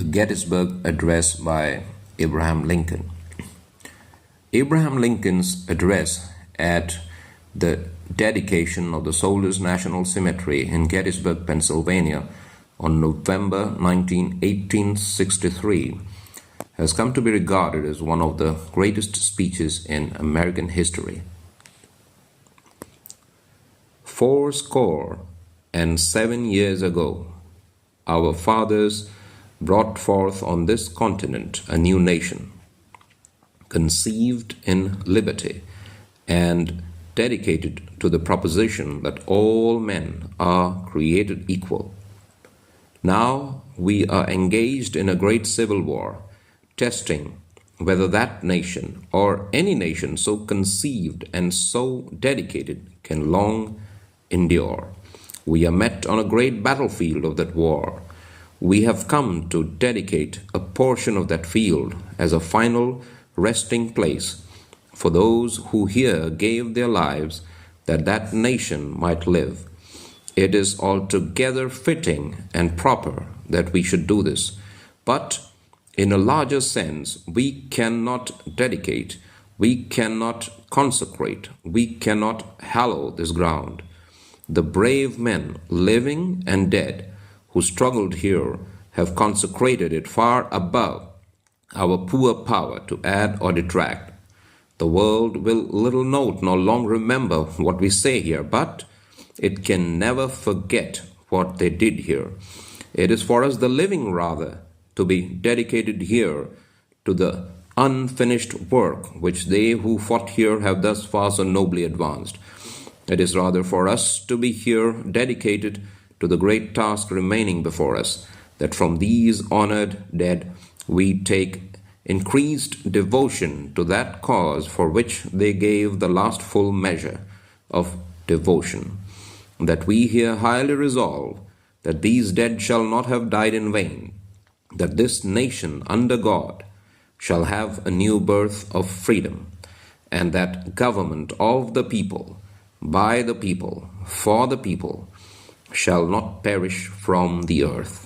The Gettysburg Address by Abraham Lincoln. Abraham Lincoln's address at the dedication of the Soldiers' National Cemetery in Gettysburg, Pennsylvania on November 19, 1863 has come to be regarded as one of the greatest speeches in American history. 77 years ago, our fathers brought forth on this continent a new nation, conceived in liberty and dedicated to the proposition that all men are created equal. Now we are engaged in a great civil war, testing whether that nation or any nation so conceived and so dedicated can long endure. We are met on a great battlefield of that war. We have come to dedicate a portion of that field as a final resting place for those who here gave their lives that that nation might live. It is altogether fitting and proper that we should do this. But in a larger sense, we cannot dedicate, we cannot consecrate, we cannot hallow this ground. The brave men, living and dead, who struggled here have consecrated it far above our poor power to add or detract. The world will little note nor long remember what we say here, but it can never forget what they did here. It is for us, the living, rather, to be dedicated here to the unfinished work which they who fought here have thus far so nobly advanced. It is rather for us to be here dedicated to the great task remaining before us, that from these honored dead we take increased devotion to that cause for which they gave the last full measure of devotion, that we here highly resolve that these dead shall not have died in vain, that this nation under God shall have a new birth of freedom, and that government of the people, by the people, for the people, shall not perish from the earth.